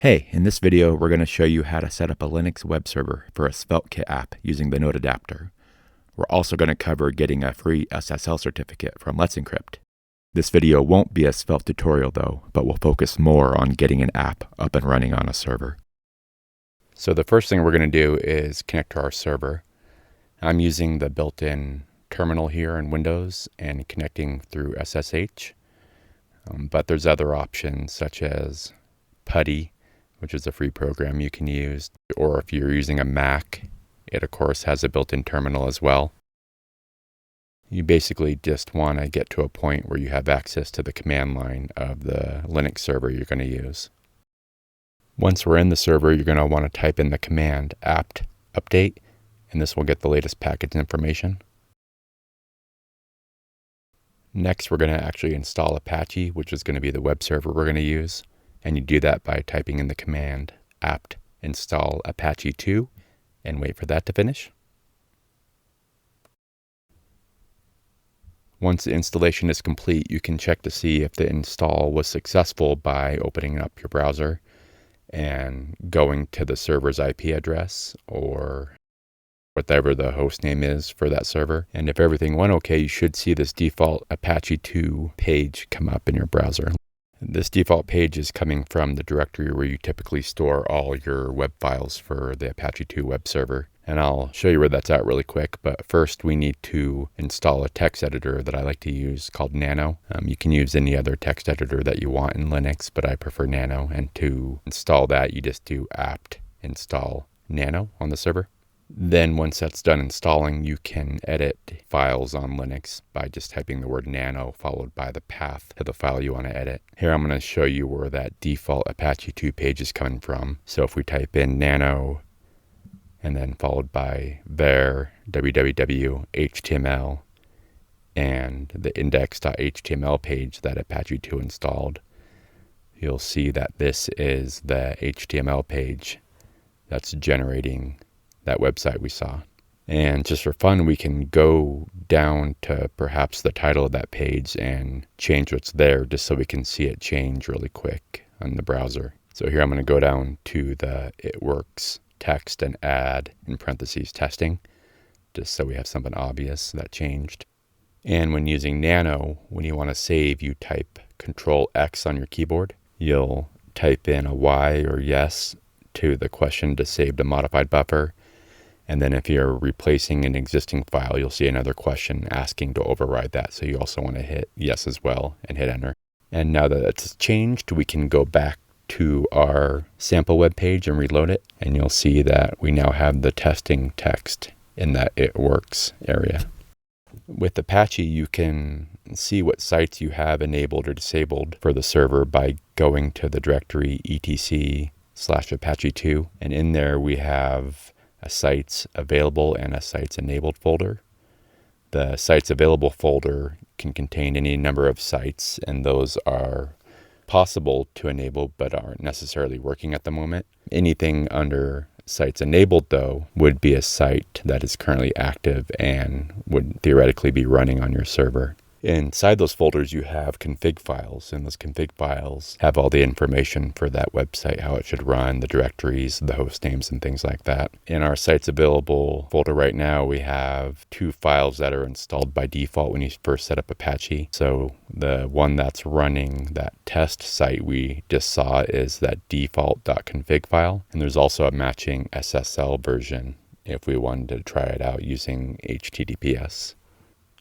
Hey, in this video, we're going to show you how to set up a Linux web server for a SvelteKit app using the Node adapter. We're also going to cover getting a free SSL certificate from Let's Encrypt. This video won't be a Svelte tutorial though, but we'll focus more on getting an app up and running on a server. So the first thing we're going to do is connect to our server. I'm using the built-in terminal here in Windows and connecting through SSH. But there's other options such as PuTTY, which is a free program you can use. Or if you're using a Mac, it of course has a built-in terminal as well. You basically just want to get to a point where you have access to the command line of the Linux server you're going to use. Once we're in the server, you're going to want to type in the command apt update, and this will get the latest package information. Next, we're going to actually install Apache, which is going to be the web server we're going to use. And you do that by typing in the command apt install Apache 2 and wait for that to finish. Once the installation is complete, you can check to see if the install was successful by opening up your browser and going to the server's IP address or whatever the host name is for that server. And if everything went okay, you should see this default Apache 2 page come up in your browser. This default page is coming from the directory where you typically store all your web files for the Apache 2 web server. And I'll show you where that's at really quick. But first we need to install a text editor that I like to use called Nano. You can use any other text editor that you want in Linux, but I prefer Nano. And to install that, you just do apt install Nano on the server. Then once that's done installing, you can edit files on Linux by just typing the word nano followed by the path to the file you want to edit. Here I'm going to show you where that default Apache 2 page is coming from. So if we type in nano and then followed by var www html and the index.html page that Apache 2 installed, you'll see that this is the HTML page that's generating that website we saw. And just for fun, we can go down to perhaps the title of that page and change what's there just so we can see it change really quick on the browser. So here I'm going to go down to the it works text and add in parentheses testing, just so we have something obvious that changed. And when using Nano, when you want to save, you type Control X on your keyboard. You'll type in a Y or yes to the question to save the modified buffer. And then if you're replacing an existing file, you'll see another question asking to override that. So you also want to hit yes as well and hit enter. And now that it's changed, we can go back to our sample web page and reload it. And you'll see that we now have the testing text in that it works area. With Apache, you can see what sites you have enabled or disabled for the server by going to the directory etc/Apache2. And in there we have a sites available and a sites enabled folder. The sites available folder can contain any number of sites, and those are possible to enable but aren't necessarily working at the moment. Anything under sites enabled though would be a site that is currently active and would theoretically be running on your server. Inside those folders you have config files, and those config files have all the information for that website, how it should run, the directories, the host names, and things like that. In our sites available folder right now, we have 2 files that are installed by default when you first set up Apache. So the one that's running that test site we just saw is that default.config file, and there's also a matching SSL version if we wanted to try it out using HTTPS.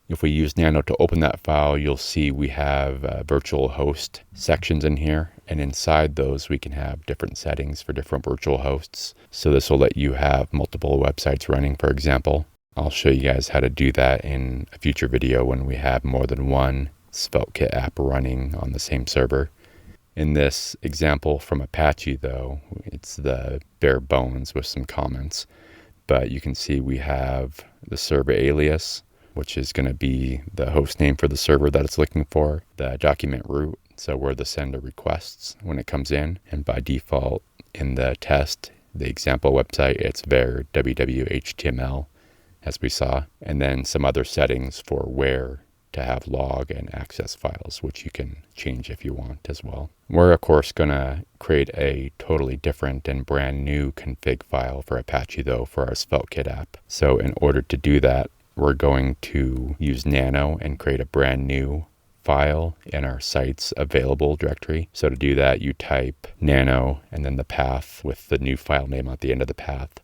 If we use Nano to open that file, you'll see we have virtual host sections in here. And inside those, we can have different settings for different virtual hosts. So this will let you have multiple websites running, for example. I'll show you guys how to do that in a future video when we have more than one SvelteKit app running on the same server. In this example from Apache, though, it's the bare bones with some comments. But you can see we have the server alias, which is going to be the host name for the server that it's looking for, the document root, so where the sender requests when it comes in, and by default in the test, the example website, it's var www html, as we saw, and then some other settings for where to have log and access files, which you can change if you want as well. We're of course going to create a totally different and brand new config file for Apache though for our SvelteKit app. So in order to do that, we're going to use nano and create a brand new file in our sites available directory. So to do that, you type nano and then the path with the new file name at the end of the path.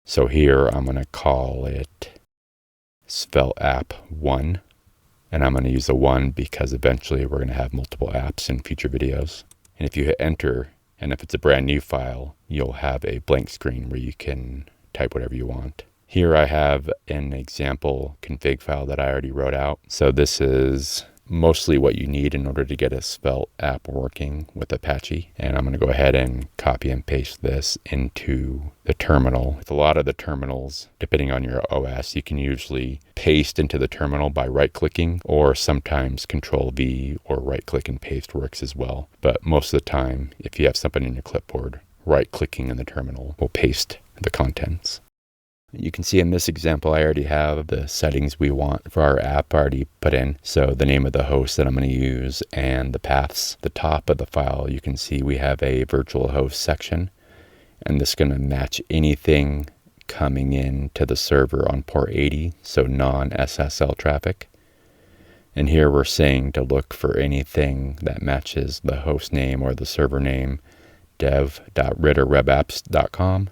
So here I'm going to call it Svelte app 1, and I'm going to use a 1 because eventually we're going to have multiple apps in future videos. And if you hit enter, and if it's a brand new file, you'll have a blank screen where you can type whatever you want. Here I have an example config file that I already wrote out. So this is mostly what you need in order to get a Svelte app working with Apache. And I'm going to go ahead and copy and paste this into the terminal. With a lot of the terminals, depending on your OS, you can usually paste into the terminal by right-clicking, or sometimes Control-V or right-click and paste works as well. But most of the time, if you have something in your clipboard, right-clicking in the terminal will paste the contents. You can see in this example, I already have the settings we want for our app already put in. So the name of the host that I'm going to use and the paths. The top of the file, you can see we have a virtual host section, and this is going to match anything coming in to the server on port 80, so non-SSL traffic. And here we're saying to look for anything that matches the host name or the server name, dev.ritterwebapps.com.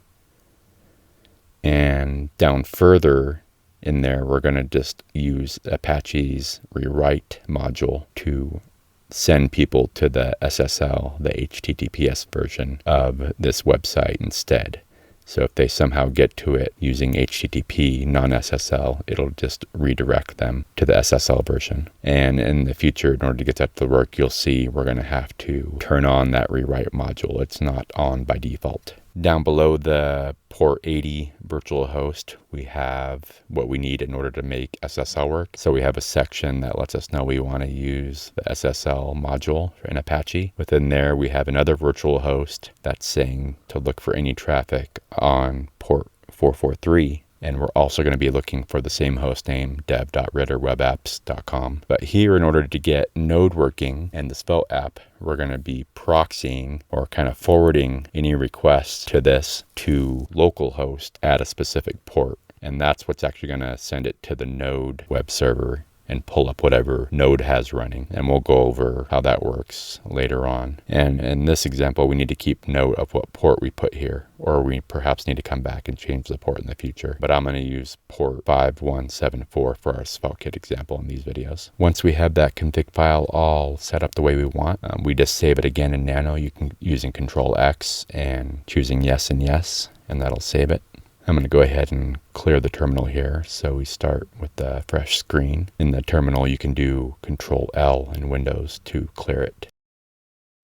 And down further in there, we're going to just use Apache's rewrite module to send people to the SSL, the HTTPS version of this website instead. So if they somehow get to it using HTTP, non-SSL, it'll just redirect them to the SSL version. And in the future, in order to get that to work, you'll see we're going to have to turn on that rewrite module. It's not on by default. Down below the port 80 virtual host, we have what we need in order to make SSL work. So we have a section that lets us know we want to use the SSL module in Apache. Within there, we have another virtual host that's saying to look for any traffic on port 443. And we're also going to be looking for the same host name, dev.ritterwebapps.com. But here, in order to get Node working and the Svelte app, we're going to be proxying or kind of forwarding any requests to this to localhost at a specific port. And that's what's actually going to send it to the Node web server and pull up whatever Node has running. And we'll go over how that works later on. And in this example, we need to keep note of what port we put here, or we perhaps need to come back and change the port in the future. But I'm going to use port 5174 for our SvelteKit example in these videos. Once we have that config file all set up the way we want, we just save it again in Nano. You can using Control X and choosing yes and yes, and that'll save it. I'm going to go ahead and clear the terminal here. So we start with the fresh screen. In the terminal, you can do Control L in Windows to clear it.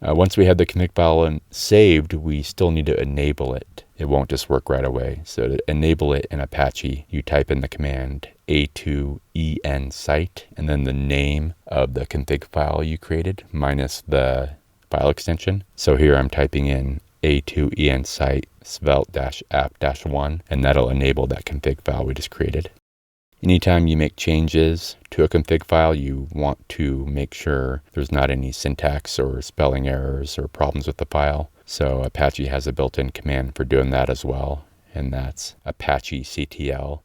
Once we have the config file saved, we still need to enable it. It won't just work right away. So to enable it in Apache, you type in the command a2ensite and then the name of the config file you created minus the file extension. So here I'm typing in a2ensite svelte-app-1, and that'll enable that config file we just created. Anytime you make changes to a config file, you want to make sure there's not any syntax or spelling errors or problems with the file. So Apache has a built-in command for doing that as well, and that's Apache CTL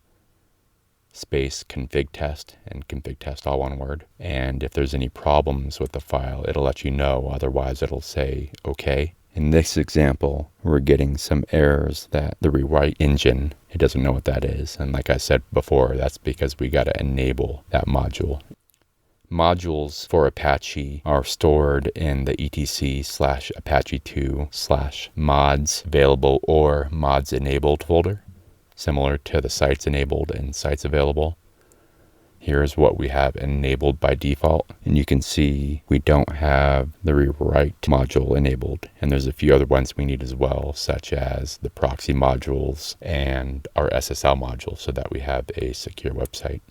space config test, and config test all one word. And if there's any problems with the file, it'll let you know. Otherwise, it'll say okay. In this example, we're getting some errors that the rewrite engine, it doesn't know what that is. And like I said before, that's because we got to enable that module. Modules for Apache are stored in the etc/apache2/mods available or mods enabled folder, similar to the sites enabled and sites available. Here's what we have enabled by default. And you can see we don't have the rewrite module enabled. And there's a few other ones we need as well, such as the proxy modules and our SSL module so that we have a secure website.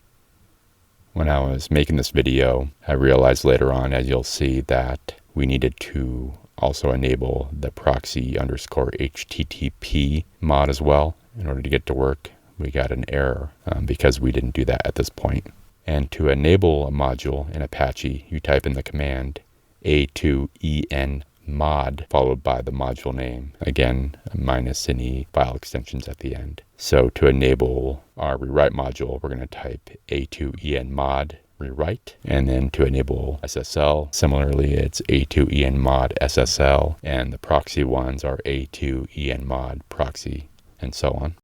When I was making this video, I realized later on, as you'll see, that we needed to also enable the proxy_HTTP mod as well in order to get to work. We got an error because we didn't do that at this point. And to enable a module in Apache, you type in the command a2enmod followed by the module name. Again, minus any file extensions at the end. So to enable our rewrite module, we're going to type a2enmod rewrite. And then to enable SSL, similarly, it's a2enmod SSL. And the proxy ones are a2enmod proxy, and so on.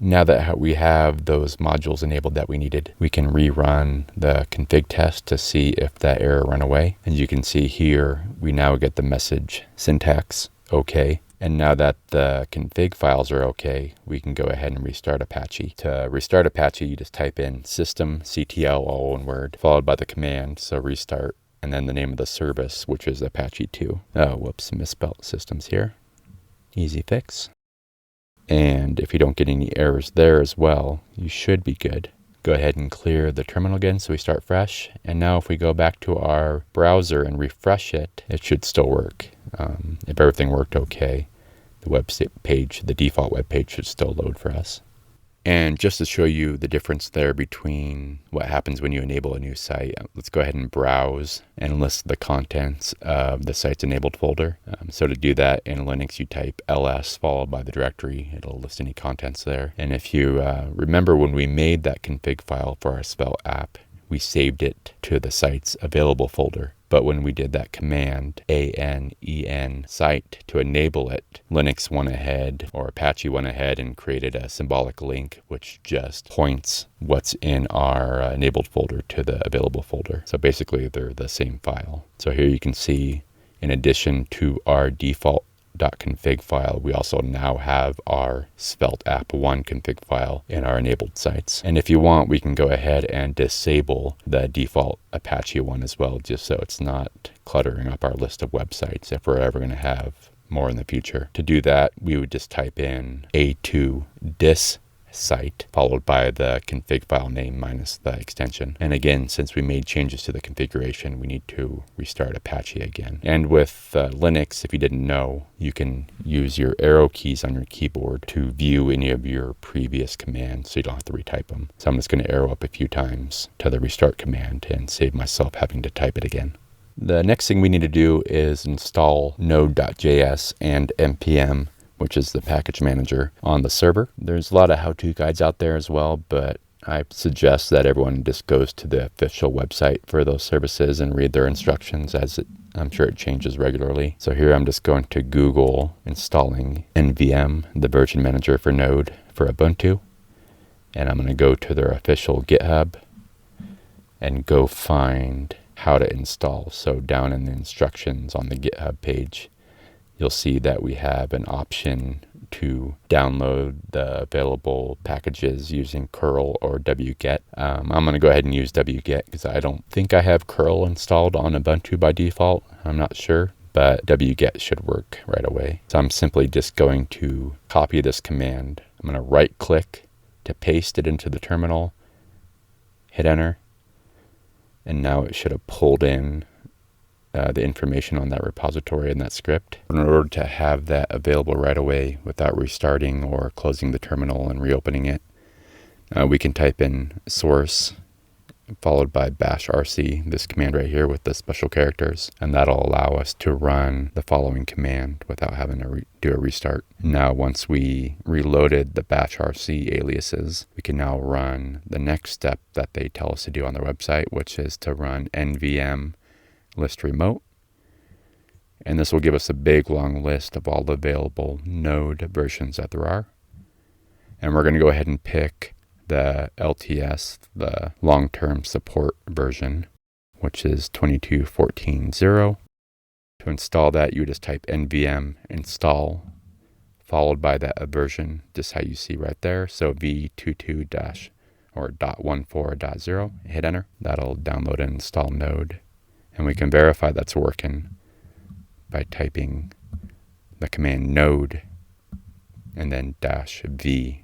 Now that we have those modules enabled that we needed, we can rerun the config test to see if that error ran away. As you can see here, we now get the message syntax OK. And now that the config files are OK, we can go ahead and restart Apache. To restart Apache, you just type in systemctl, all one word, followed by the command, so restart, and then the name of the service, which is Apache 2. Oh, whoops, misspelled systems here. Easy fix. And if you don't get any errors there as well, you should be good. Go ahead and clear the terminal again so we start fresh. And now if we go back to our browser and refresh it, it should still work. If everything worked okay, the default web page should still load for us. And just to show you the difference there between what happens when you enable a new site, let's go ahead and browse and list the contents of the site's enabled folder. So to do that in Linux, you type ls followed by the directory. It'll list any contents there. And if you remember when we made that config file for our Svelte app, we saved it to the site's available folder. But when we did that command, ANEN site, to enable it, Linux went ahead, or Apache went ahead and created a symbolic link, which just points what's in our enabled folder to the available folder. So basically, they're the same file. So here you can see, in addition to our default .config file, we also now have our Svelte app1 config file in our enabled sites. And if you want, we can go ahead and disable the default Apache one as well, just so it's not cluttering up our list of websites if we're ever going to have more in the future. To do that, we would just type in a2dis site followed by the config file name minus the extension. And again, since we made changes to the configuration, we need to restart Apache again. And with Linux, if you didn't know, you can use your arrow keys on your keyboard to view any of your previous commands so you don't have to retype them. So I'm just going to arrow up a few times to the restart command and save myself having to type it again. The next thing we need to do is install Node.js and npm, which is the package manager, on the server. There's a lot of how-to guides out there as well, but I suggest that everyone just goes to the official website for those services and read their instructions, as I'm sure it changes regularly. So here I'm just going to Google installing NVM, the version manager for Node for Ubuntu. And I'm going to go to their official GitHub and go find how to install. So down in the instructions on the GitHub page, you'll see that we have an option to download the available packages using curl or wget. I'm going to go ahead and use wget because I don't think I have curl installed on Ubuntu by default. I'm not sure, but wget should work right away. So I'm simply just going to copy this command. I'm going to right click to paste it into the terminal, hit enter, and now it should have pulled in the information on that repository and that script. In order to have that available right away without restarting or closing the terminal and reopening it, we can type in source followed by /rc, this command right here with the special characters, and that'll allow us to run the following command without having to do a restart. Now, once we reloaded the /rc aliases, we can now run the next step that they tell us to do on their website, which is to run nvm list remote, and this will give us a big long list of all the available Node versions that there are. And we're going to go ahead and pick the LTS, the long-term support version, which is 22.14.0. To install that, you just type nvm install followed by that version, just how you see right there. So v22- or .14.0, hit enter. That'll download and install Node. And we can verify that's working by typing the command node and then -v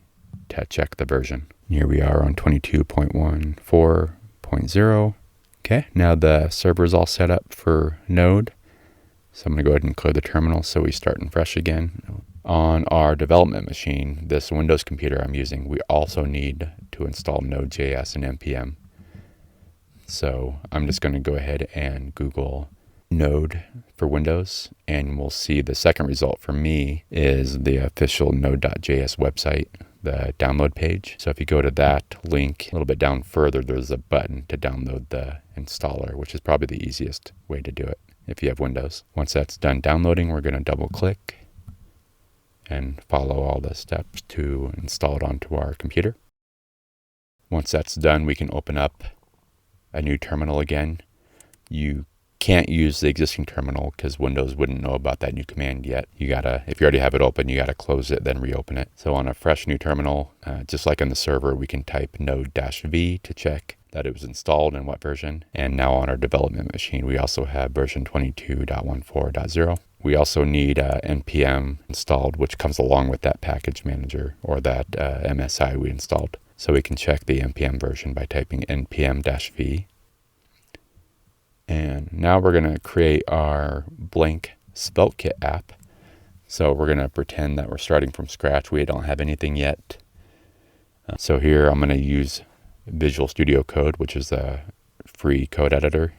to check the version. Here we are on 22.14.0. Okay, now the server is all set up for Node. So I'm going to go ahead and clear the terminal so we start in fresh again. On our development machine, this Windows computer I'm using, we also need to install Node.js and npm. So I'm just going to go ahead and Google Node for Windows, and we'll see the second result for me is the official Node.js website, the download page. So if you go to that link a little bit down further, there's a button to download the installer, which is probably the easiest way to do it if you have Windows. Once that's done downloading, we're going to double click and follow all the steps to install it onto our computer. Once that's done, we can open up a new terminal again. You can't use the existing terminal because Windows wouldn't know about that new command yet. You gotta, if you already have it open, you gotta close it, then reopen it. So on a fresh new terminal, just like on the server, we can type node-v to check that it was installed and what version. And now on our development machine, we also have version 22.14.0. We also need npm installed, which comes along with that package manager or that MSI we installed. So we can check the npm version by typing npm-v. And now we're going to create our blank SvelteKit app. So we're going to pretend that we're starting from scratch. We don't have anything yet. So here I'm going to use Visual Studio Code, which is a free code editor.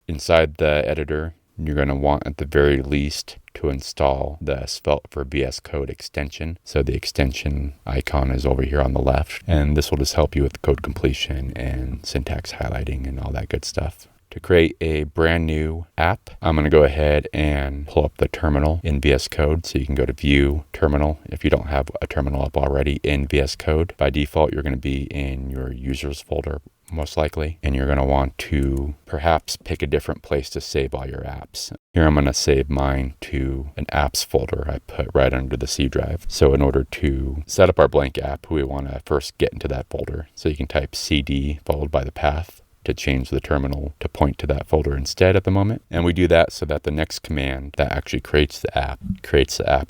Inside the editor, you're going to want at the very least to install the Svelte for VS Code extension. So the extension icon is over here on the left, and this will just help you with code completion and syntax highlighting and all that good stuff. To create a brand new app, I'm going to go ahead and pull up the terminal in VS Code. So you can go to View, Terminal. If you don't have a terminal up already in VS Code, by default, you're going to be in your users folder, most likely. And you're going to want to perhaps pick a different place to save all your apps. Here I'm going to save mine to an apps folder I put right under the C drive. So in order to set up our blank app, we want to first get into that folder. So you can type cd followed by the path to change the terminal to point to that folder instead at the moment. And we do that so that the next command that actually creates the app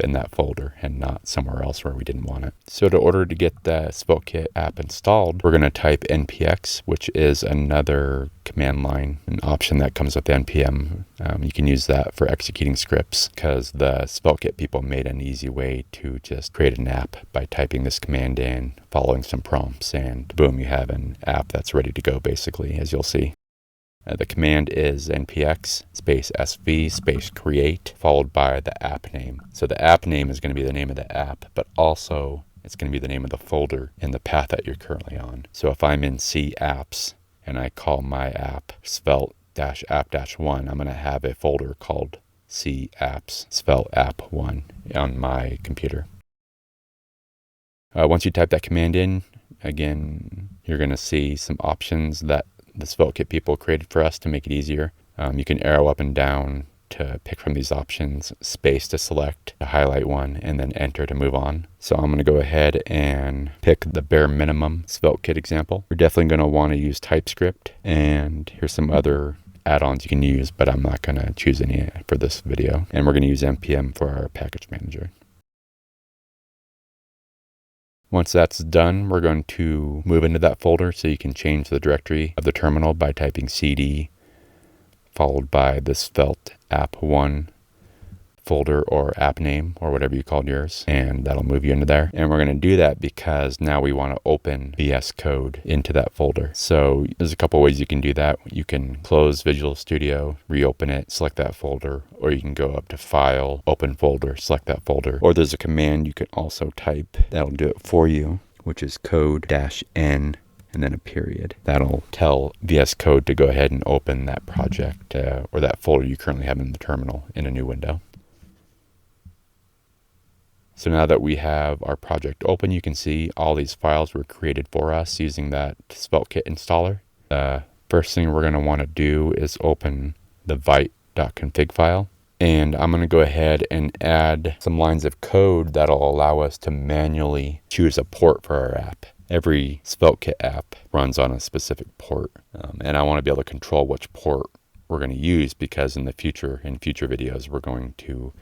in that folder and not somewhere else where we didn't want it. So in order to get the SvelteKit app installed, we're going to type npx, which is another command line, an option that comes with npm. You can use that for executing scripts because the SvelteKit people made an easy way to just create an app by typing this command in, following some prompts, and boom, you have an app that's ready to go basically, as you'll see. The command is npx space sv space create followed by the app name. So the app name is going to be the name of the app, but also it's going to be the name of the folder in the path that you're currently on. So if I'm in C apps and I call my app svelte-app-1, I'm going to have a folder called C apps svelte app 1 on my computer. Once you type that command in, again, you're going to see some options that the SvelteKit people created for us to make it easier. You can arrow up and down to pick from these options, space to select, to highlight one, and then enter to move on. So I'm going to go ahead and pick the bare minimum SvelteKit example. We're definitely going to want to use TypeScript, and here's some other add-ons you can use, but I'm not going to choose any for this video. And we're going to use npm for our package manager. Once that's done, we're going to move into that folder so you can change the directory of the terminal by typing cd followed by the Svelte app 1 folder or app name or whatever you called yours, and that'll move you into there. And we're going to do that because now we want to open VS Code into that folder. So there's a couple ways you can do that. You can close Visual Studio, reopen it, select that folder, or you can go up to File, Open Folder, select that folder. Or there's a command you can also type that'll do it for you, which is code-n and then a period. That'll tell VS Code to go ahead and open that project or that folder you currently have in the terminal in a new window. So now that we have our project open, you can see all these files were created for us using that SvelteKit installer. The first thing we're going to want to do is open the vite.config file. And I'm going to go ahead and add some lines of code that'll allow us to manually choose a port for our app. Every SvelteKit app runs on a specific port, and I want to be able to control which port we're going to use because in future videos, we're going to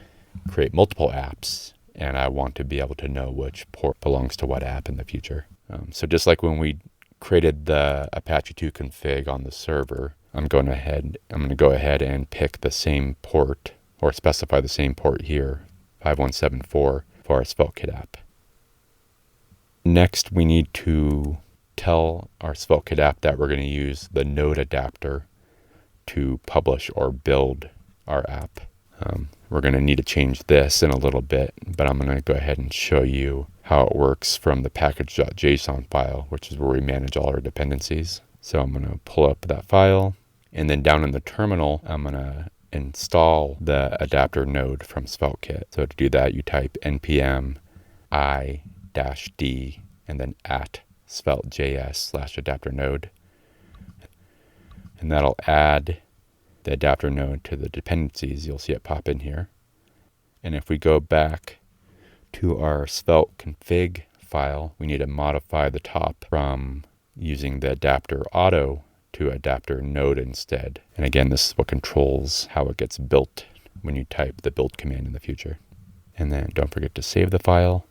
create multiple apps, and I want to be able to know which port belongs to what app in the future. So just like when we created the Apache 2 config on the server, I'm going to go ahead and pick the same port or specify the same port here 5174 for our SvelteKit app. Next, we need to tell our SvelteKit app that we're going to use the node adapter to publish or build our app. We're going to need to change this in a little bit, but I'm going to go ahead and show you how it works from the package.json file, which is where we manage all our dependencies. So I'm going to pull up that file, and then down in the terminal, I'm going to install the adapter node from SvelteKit. So to do that, you type npm i-d and then @SvelteJS/adapter node. And that'll add the adapter node to the dependencies. You'll see it pop in here. And if we go back to our Svelte config file, we need to modify the top from using the adapter auto to adapter node instead. And again, this is what controls how it gets built when you type the build command in the future. And then don't forget to save the file.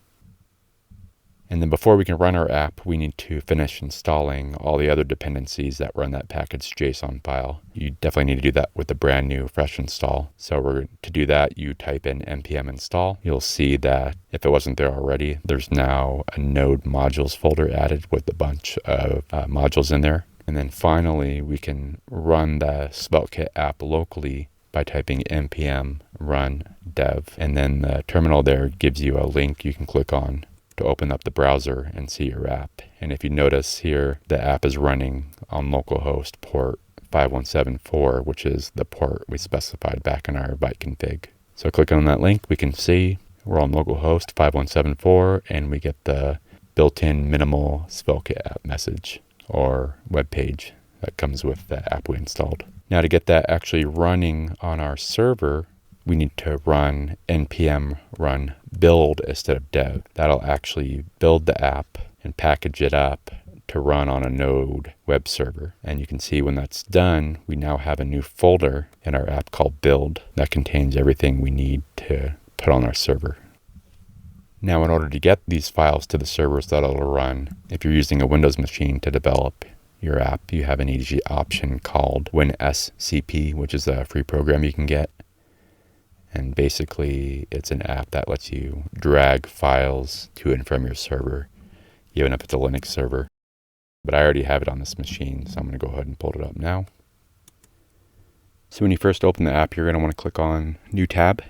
And then before we can run our app, we need to finish installing all the other dependencies that run that package.json file. You definitely need to do that with a brand new fresh install. So to do that, you type in npm install. You'll see that if it wasn't there already, there's now a node modules folder added with a bunch of modules in there. And then finally, we can run the SvelteKit app locally by typing npm run dev. And then the terminal there gives you a link you can click on to open up the browser and see your app. And if you notice here, the app is running on localhost port 5174, which is the port we specified back in our byte config. So clicking on that link, we can see we're on localhost 5174, and we get the built-in minimal SvelteKit app message or web page that comes with the app we installed. Now to get that actually running on our server, we need to run npm run build instead of dev. That'll actually build the app and package it up to run on a Node web server. And you can see when that's done, we now have a new folder in our app called build that contains everything we need to put on our server. Now, in order to get these files to the servers that it'll run, if you're using a Windows machine to develop your app, you have an easy option called WinSCP, which is a free program you can get. And basically, it's an app that lets you drag files to and from your server, even if it's a Linux server. But I already have it on this machine, so I'm going to go ahead and pull it up now. So when you first open the app, you're going to want to click on New Tab.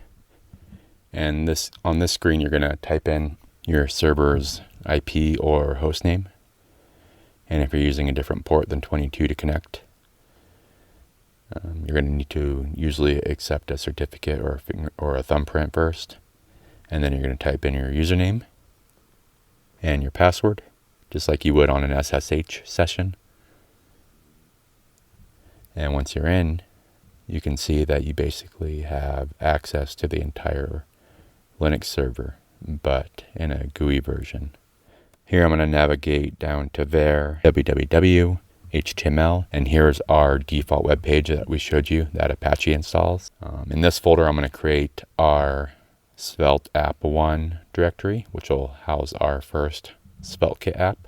And on this screen, you're going to type in your server's IP or host name. And if you're using a different port than 22 to connect, you're going to need to usually accept a certificate or a thumbprint first. And then you're going to type in your username and your password, just like you would on an SSH session. And once you're in, you can see that you basically have access to the entire Linux server, but in a GUI version. Here I'm going to navigate down to var www HTML, and here's our default web page that we showed you that Apache installs. In this folder, I'm going to create our Svelte app 1 directory, which will house our first SvelteKit app.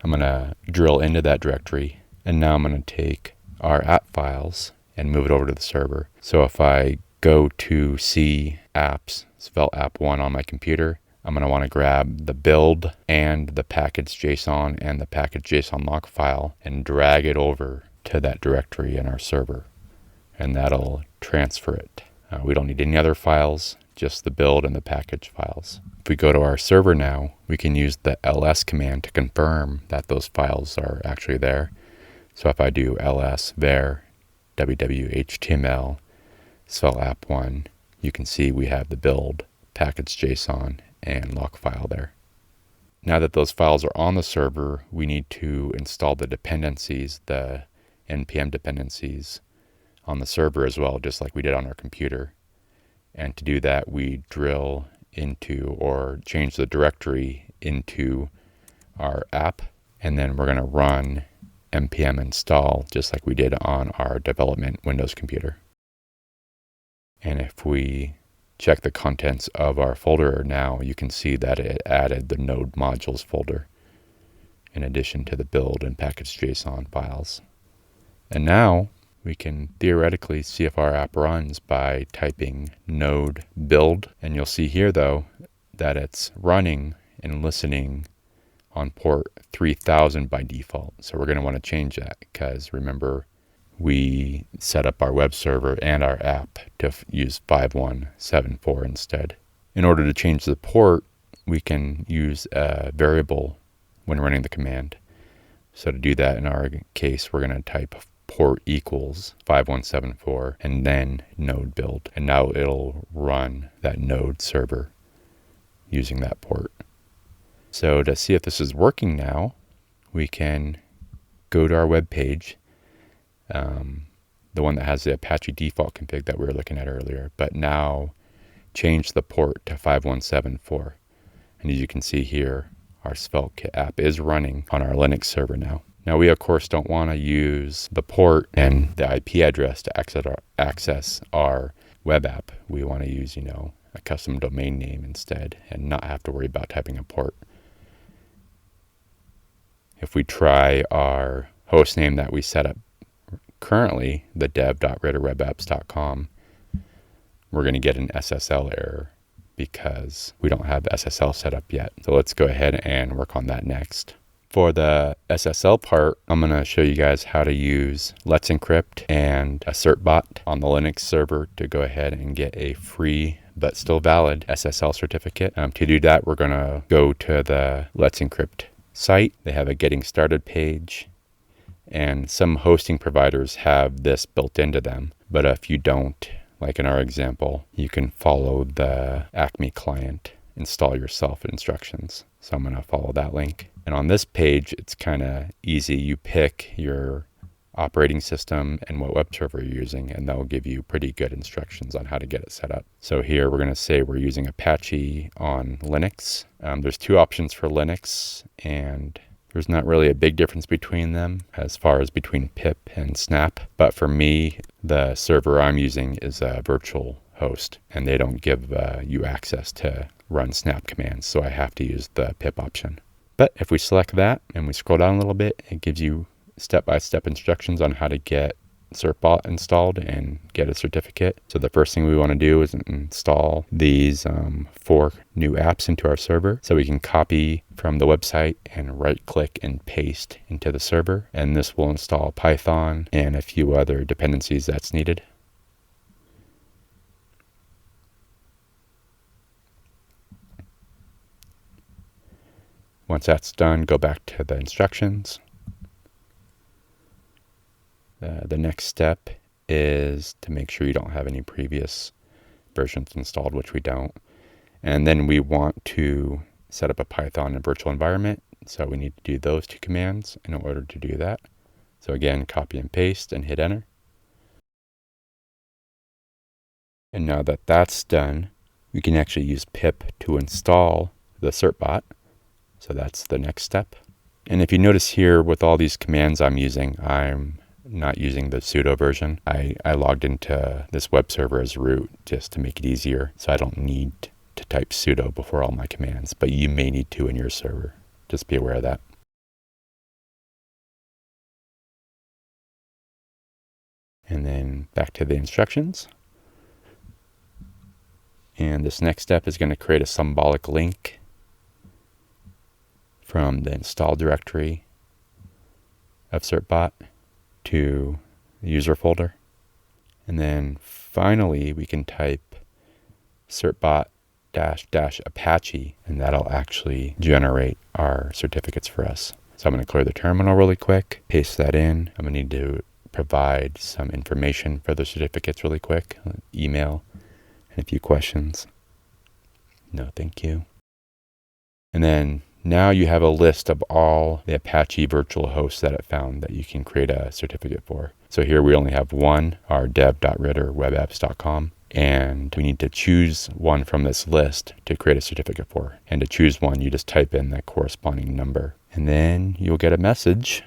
I'm going to drill into that directory, and now I'm going to take our app files and move it over to the server. So if I go to see apps, Svelte app 1 on my computer, I'm going to want to grab the build and the package.json and the package.json log file and drag it over to that directory in our server. And that'll transfer it. We don't need any other files, just the build and the package files. If we go to our server now, we can use the ls command to confirm that those files are actually there. So if I do ls var www.html svelte app 1, you can see we have the build, package.json, and log file there. Now that those files are on the server, we need to install the dependencies, the npm dependencies, on the server as well, just like we did on our computer. And to do that, we drill into or change the directory into our app, and then we're going to run npm install just like we did on our development Windows computer. And if we check the contents of our folder now, you can see that it added the node modules folder in addition to the build and package.json files. And now we can theoretically see if our app runs by typing node build. And you'll see here, though, that it's running and listening on port 3000 by default. So we're going to want to change that because remember, we set up our web server and our app to use 5174 instead. In order to change the port, we can use a variable when running the command. So to do that, in our case, we're going to type port equals 5174 and then node build. And now it'll run that node server using that port. So to see if this is working now, we can go to our web page, the one that has the Apache default config that we were looking at earlier, but now change the port to 5174. And as you can see here, our SvelteKit app is running on our Linux server now. Now we of course don't want to use the port and the IP address to access our web app. We want to use, a custom domain name instead and not have to worry about typing a port. If we try our host name that we set up currently, the dev.ritterwebapps.com, we're going to get an SSL error because we don't have SSL set up yet. So let's go ahead and work on that next. For the SSL part, I'm going to show you guys how to use Let's Encrypt and a certbot on the Linux server to go ahead and get a free but still valid SSL certificate. To do that, we're going to go to the Let's Encrypt site. They have a getting started page, and some hosting providers have this built into them. But if you don't, like in our example, you can follow the Acme client install yourself instructions. So I'm going to follow that link. And on this page, it's kind of easy. You pick your operating system and what web server you're using, and they'll give you pretty good instructions on how to get it set up. So here we're going to say we're using Apache on Linux. There's two options for Linux, and there's not really a big difference between them as far as between pip and snap. But for me, the server I'm using is a virtual host, and they don't give you access to run snap commands, so I have to use the pip option. But if we select that and we scroll down a little bit, it gives you step-by-step instructions on how to get certbot installed and get a certificate. So the first thing we want to do is install these 4 new apps into our server. So we can copy from the website and right-click and paste into the server. And this will install Python and a few other dependencies that's needed. Once that's done, go back to the instructions. The next step is to make sure you don't have any previous versions installed, which we don't. And then we want to set up a Python and virtual environment. So we need to do those 2 commands in order to do that. So again, copy and paste and hit enter. And now that that's done, we can actually use pip to install the certbot. So that's the next step. And if you notice here with all these commands I'm using, I'm not using the sudo version. I logged into this web server as root just to make it easier. So I don't need to type sudo before all my commands, but you may need to in your server. Just be aware of that. And then back to the instructions. And this next step is going to create a symbolic link from the install directory of certbot to the user folder. And then finally, we can type certbot -- Apache, and that'll actually generate our certificates for us. So I'm going to clear the terminal really quick, paste that in. I'm going to need to provide some information for the certificates really quick, email, and a few questions. No, thank you. And then now you have a list of all the Apache virtual hosts that it found that you can create a certificate for. So here we only have one, our dev.ritterwebapps.com, and we need to choose one from this list to create a certificate for. And to choose one, you just type in the corresponding number. And then you'll get a message,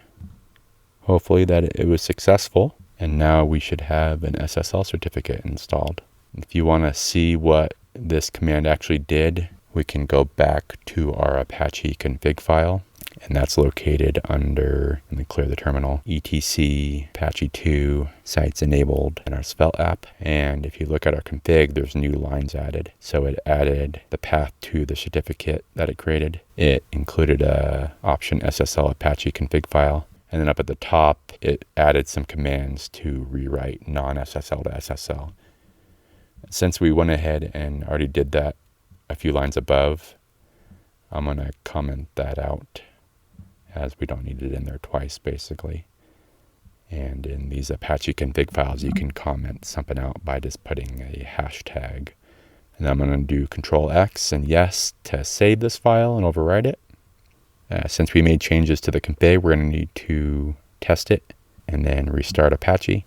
hopefully that it was successful. And now we should have an SSL certificate installed. If you want to see what this command actually did, we can go back to our Apache config file and that's located under, let me clear the terminal, etc Apache 2 sites enabled in our Svelte app. And if you look at our config, there's new lines added. So it added the path to the certificate that it created. It included a option SSL Apache config file. And then up at the top, it added some commands to rewrite non-SSL to SSL. Since we went ahead and already did that a few lines above, I'm going to comment that out, as we don't need it in there twice, basically. And in these Apache config files, you can comment something out by just putting a hashtag. And I'm going to do Control X and yes to save this file and overwrite it. Since we made changes to the config, we're going to need to test it and then restart Apache.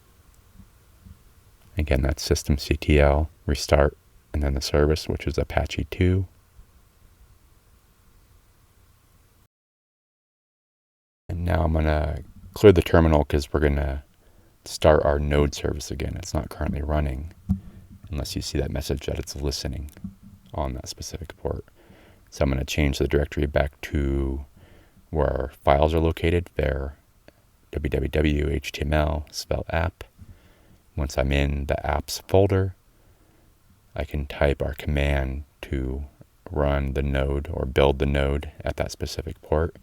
Again, that's systemctl, restart, and then the service, which is Apache 2. And now I'm going to clear the terminal because we're going to start our node service again. It's not currently running unless you see that message that it's listening on that specific port. So I'm going to change the directory back to where our files are located, there, www.html, Svelte app. Once I'm in the apps folder, I can type our command to run the node or build the node at that specific port.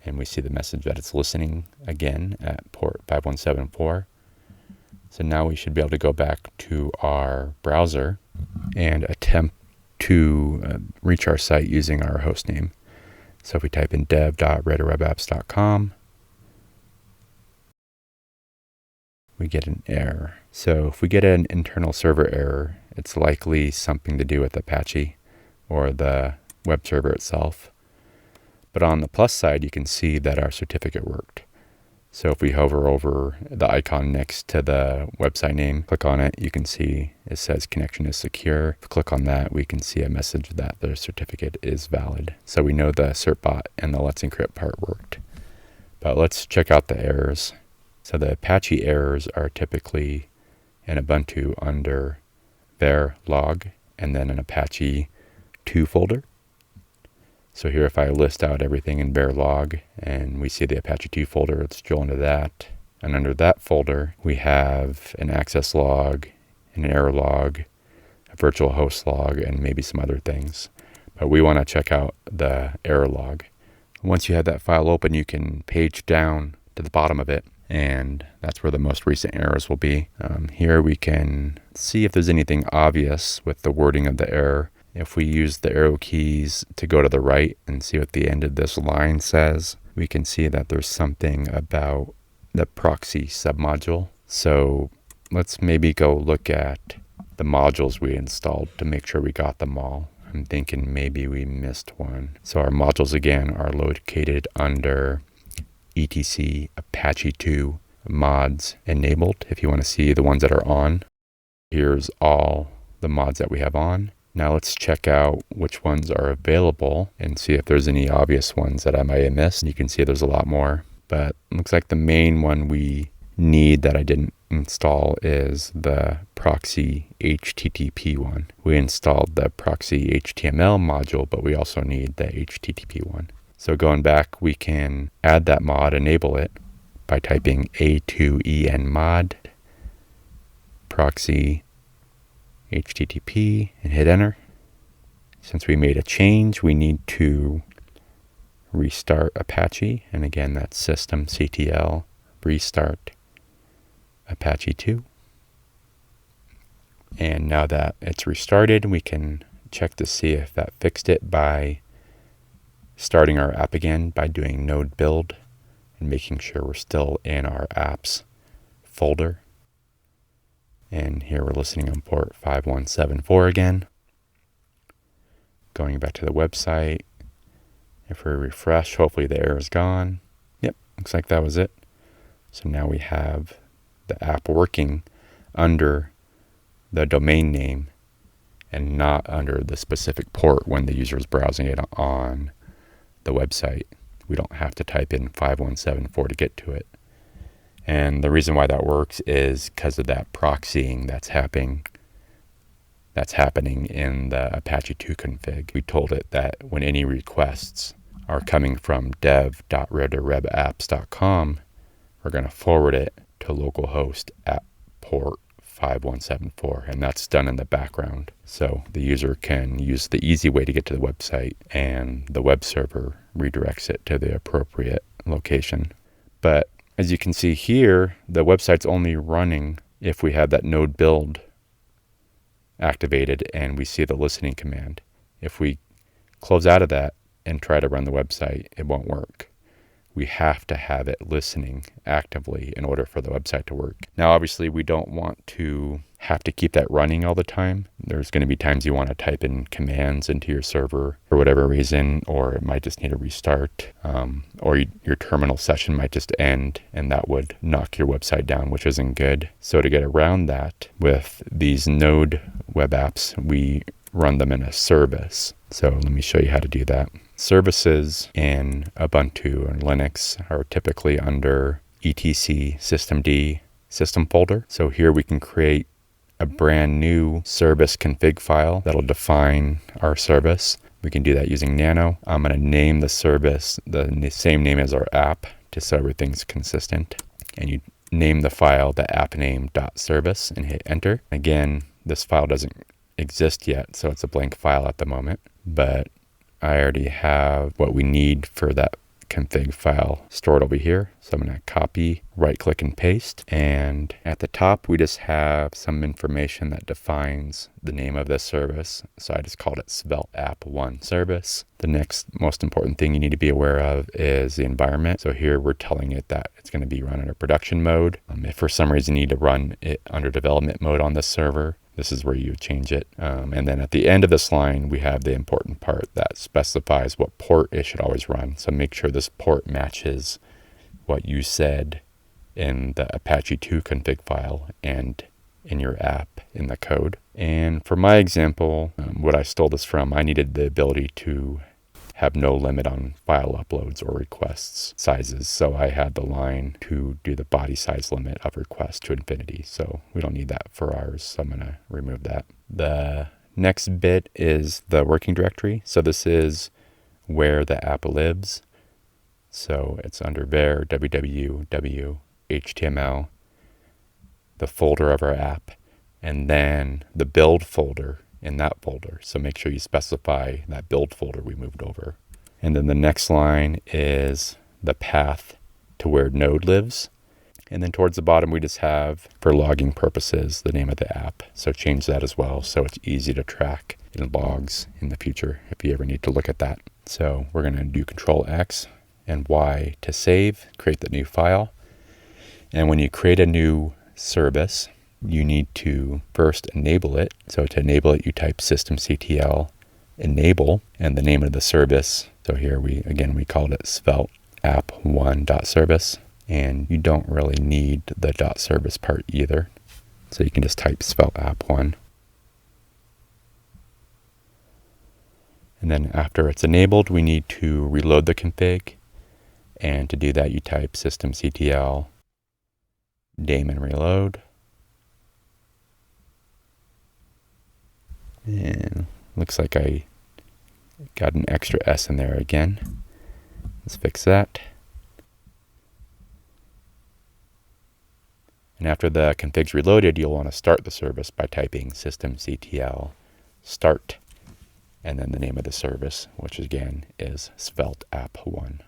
And we see the message that it's listening again at port 5174. So now we should be able to go back to our browser and attempt to reach our site using our host name. So if we type in dev.raiderwebapps.com, we get an error. So if we get an internal server error, it's likely something to do with Apache or the web server itself. But on the plus side, you can see that our certificate worked. So if we hover over the icon next to the website name, click on it, you can see it says connection is secure. If we click on that, we can see a message that the certificate is valid. So we know the certbot and the Let's Encrypt part worked. But let's check out the errors. So the Apache errors are typically in Ubuntu under var log and then an Apache 2 folder. So here if I list out everything in var log and we see the Apache 2 folder, let's drill into that. And under that folder, we have an access log, and an error log, a virtual host log, and maybe some other things. But we want to check out the error log. Once you have that file open, you can page down to the bottom of it, and that's where the most recent errors will be. Here we can see if there's anything obvious with the wording of the error. If we use the arrow keys to go to the right and see what the end of this line says, we can see that there's something about the proxy submodule. So let's maybe go look at the modules we installed to make sure we got them all. I'm thinking maybe we missed one. So our modules again are located under etc Apache 2 mods enabled. If you want to see the ones that are on, here's all the mods that we have on. Now let's check out which ones are available and see if there's any obvious ones that I might have missed. You can see there's a lot more, but it looks like the main one we need that I didn't install is the proxy HTTP one. We installed the proxy HTML module, but we also need the HTTP one. So going back, we can add that mod, enable it by typing a2en mod proxy HTTP and hit enter. Since we made a change, we need to restart Apache. And again, that's systemctl restart Apache 2. And now that it's restarted, we can check to see if that fixed it by starting our app again by doing node build and making sure we're still in our apps folder. And here we're listening on port 5174 again. Going back to the website. If we refresh, hopefully the error is gone. Yep, looks like that was it. So now we have the app working under the domain name and not under the specific port when the user is browsing it on the website. We don't have to type in 5174 to get to it. And the reason why that works is because of that proxying that's happening that's happening in the Apache 2 config. We told it that when any requests are coming from dev.red2rebapps.com, we're going to forward it to localhost at port 5174, and that's done in the background. So the user can use the easy way to get to the website, and the web server redirects it to the appropriate location. But as you can see here, the website's only running if we have that node build activated and we see the listening command. If we close out of that and try to run the website, it won't work. We have to have it listening actively in order for the website to work. Now, obviously, we don't want to have to keep that running all the time. There's going to be times you want to type in commands into your server for whatever reason, or it might just need a restart, or your terminal session might just end, and that would knock your website down, which isn't good. So to get around that, with these Node web apps, we run them in a service. So let me show you how to do that. Services in Ubuntu and Linux are typically under etc systemd system folder. So here we can create a brand new service config file that'll define our service. We can do that using nano. I'm going to name the service the same name as our app, just so everything's consistent. And you name the file the appname.service and hit enter. Again, this file doesn't exist yet, so it's a blank file at the moment, but I already have what we need for that config file stored over here. So I'm going to copy, right click and paste, and at the top we just have some information that defines the name of this service. So I just called it Svelte App 1 service. The next most important thing you need to be aware of is the environment. So here we're telling it that it's going to be run under production mode. If for some reason you need to run it under development mode on this server, this is where you would change it. And then at the end of this line, we have the important part that specifies what port it should always run. So make sure this port matches what you said in the Apache 2 config file and in your app in the code. And for my example, what I stole this from, I needed the ability to have no limit on file uploads or requests sizes. So I had the line to do the body size limit of request to infinity. So we don't need that for ours. So I'm going to remove that. The next bit is the working directory. So this is where the app lives. So it's under var www html, the folder of our app, and then the build folder in that folder. So make sure you specify that build folder we moved over. And then the next line is the path to where Node lives. And then towards the bottom, we just have, for logging purposes, the name of the app. So change that as well, so it's easy to track in logs in the future if you ever need to look at that. So we're going to do Control X and Y to save, create the new file. And when you create a new service, you need to first enable it. So to enable it, you type systemctl enable and the name of the service. So here we called it Svelte App 1.service, and you don't really need the .service part either. So you can just type Svelte App 1. And then after it's enabled, we need to reload the config. And to do that, you type systemctl daemon reload. And looks like I got an extra S in there again. Let's fix that. And after the config's reloaded, you'll want to start the service by typing systemctl start and then the name of the service, which again is Svelte App 1.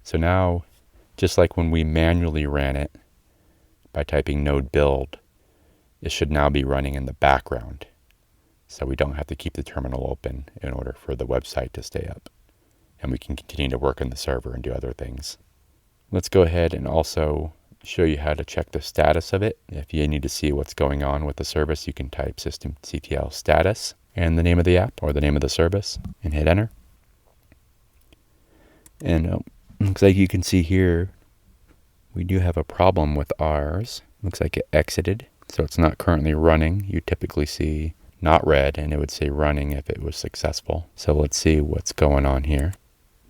So now, just like when we manually ran it by typing node build, it should now be running in the background. So we don't have to keep the terminal open in order for the website to stay up. And we can continue to work on the server and do other things. Let's go ahead and also show you how to check the status of it. If you need to see what's going on with the service, you can type systemctl status and the name of the app or the name of the service and hit enter. And looks like you can see here, we do have a problem with ours. Looks like it exited, so it's not currently running. You typically see not red, and it would say running if it was successful. So let's see what's going on here.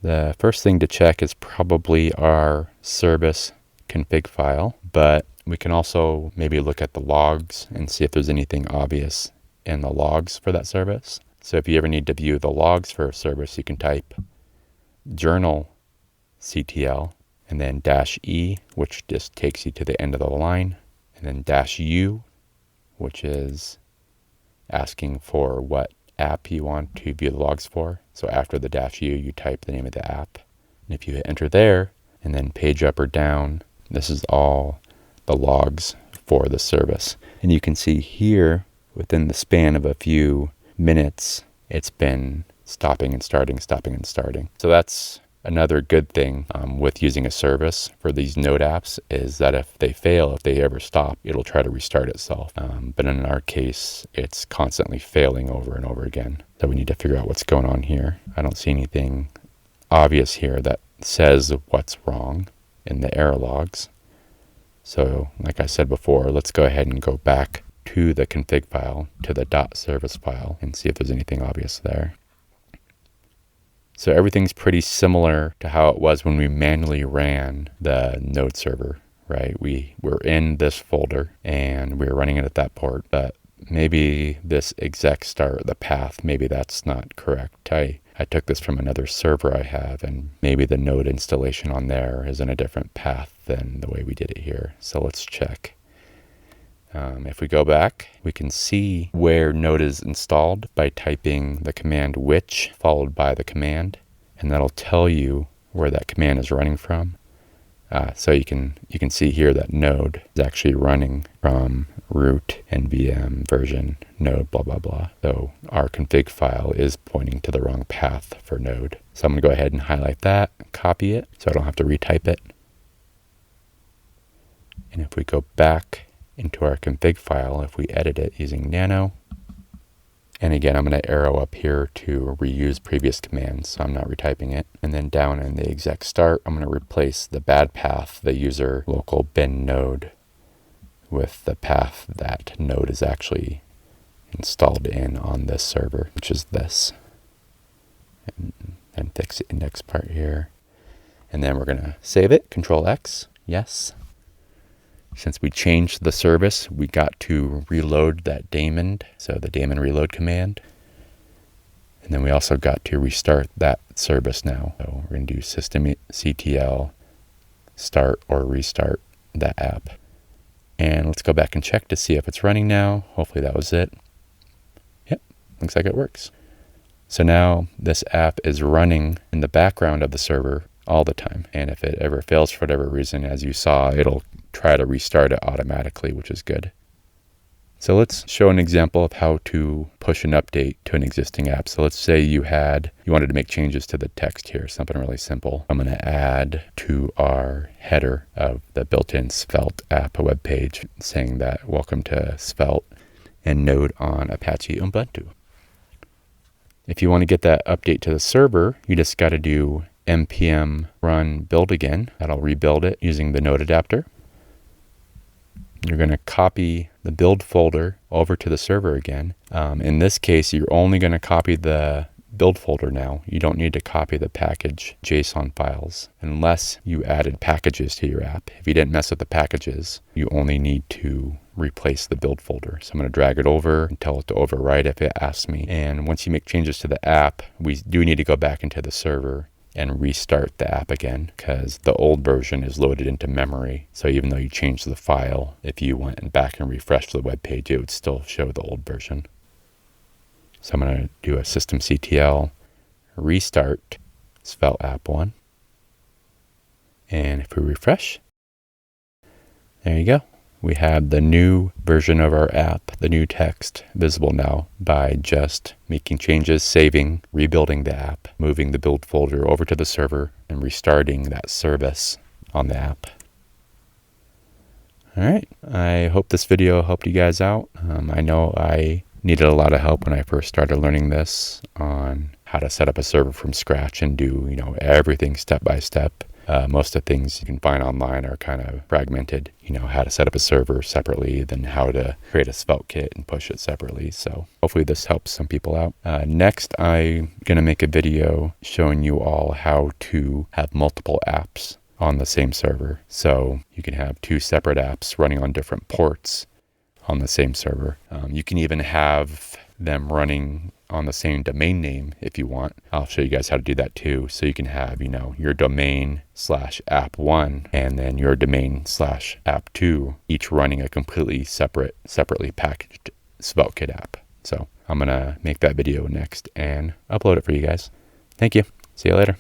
The first thing to check is probably our service config file, but we can also maybe look at the logs and see if there's anything obvious in the logs for that service. So if you ever need to view the logs for a service, you can type journal CTL and then -e, which just takes you to the end of the line, and then -u, which is asking for what app you want to view the logs for. So after the -u, you type the name of the app. And if you hit enter there, and then page up or down, this is all the logs for the service. And you can see here, within the span of a few minutes, it's been stopping and starting, stopping and starting. So that's another good thing with using a service for these Node apps, is that if they fail, if they ever stop, it'll try to restart itself. But in our case, it's constantly failing over and over again. So we need to figure out what's going on here. I don't see anything obvious here that says what's wrong in the error logs. So like I said before, let's go ahead and go back to the config file, to the .service file, and see if there's anything obvious there. So everything's pretty similar to how it was when we manually ran the Node server, right? We were in this folder and we were running it at that port, but maybe this exec start, the path, maybe that's not correct. I took this from another server I have, and maybe the Node installation on there is in a different path than the way we did it here. So let's check. If we go back, we can see where Node is installed by typing the command which followed by the command, and that'll tell you where that command is running from. So you can see here that Node is actually running from root nvm version node blah blah blah. So our config file is pointing to the wrong path for Node. So I'm going to go ahead and highlight that, copy it, so I don't have to retype it. And if we go back into our config file, if we edit it using nano, and again, I'm going to arrow up here to reuse previous commands, so I'm not retyping it. And then down in the exec start, I'm going to replace the bad path, the user local bin node, with the path that Node is actually installed in on this server, which is this. And then fix the index part here. And then we're going to save it, Control X, yes. Since we changed the service, we got to reload that daemon, so the daemon reload command. And then we also got to restart that service now. So we're going to do systemctl start or restart that app. And let's go back and check to see if it's running now. Hopefully that was it. Yep, looks like it works. So now this app is running in the background of the server all the time. And if it ever fails for whatever reason, as you saw, it'll try to restart it automatically, which is good. So let's show an example of how to push an update to an existing app. So let's say you wanted to make changes to the text here, something really simple. I'm going to add to our header of the built-in Svelte app web page saying that welcome to Svelte and Node on Apache Ubuntu. If you want to get that update to the server, you just got to do npm run build again. That'll rebuild it using the Node adapter. You're going to copy the build folder over to the server again. In this case, you're only going to copy the build folder now. You don't need to copy the package JSON files unless you added packages to your app. If you didn't mess with the packages, you only need to replace the build folder. So I'm going to drag it over and tell it to overwrite if it asks me. And once you make changes to the app, we do need to go back into the server and restart the app again, because the old version is loaded into memory. So even though you changed the file, if you went back and refreshed the web page, it would still show the old version. So I'm going to do a systemctl restart Svelte app 1. And if we refresh, there you go. We have the new version of our app, the new text, visible now by just making changes, saving, rebuilding the app, moving the build folder over to the server, and restarting that service on the app. All right, I hope this video helped you guys out. I know I needed a lot of help when I first started learning this on how to set up a server from scratch and do, everything step by step. Most of the things you can find online are kind of fragmented, how to set up a server separately, then how to create a SvelteKit and push it separately. So hopefully this helps some people out. Next, I'm going to make a video showing you all how to have multiple apps on the same server. So you can have two separate apps running on different ports on the same server. You can even have them running on the same domain name if you want. I'll show you guys how to do that too. So you can have, your domain /app1 and then your domain /app2, each running a completely separately packaged SvelteKit app. So I'm going to make that video next and upload it for you guys. Thank you. See you later.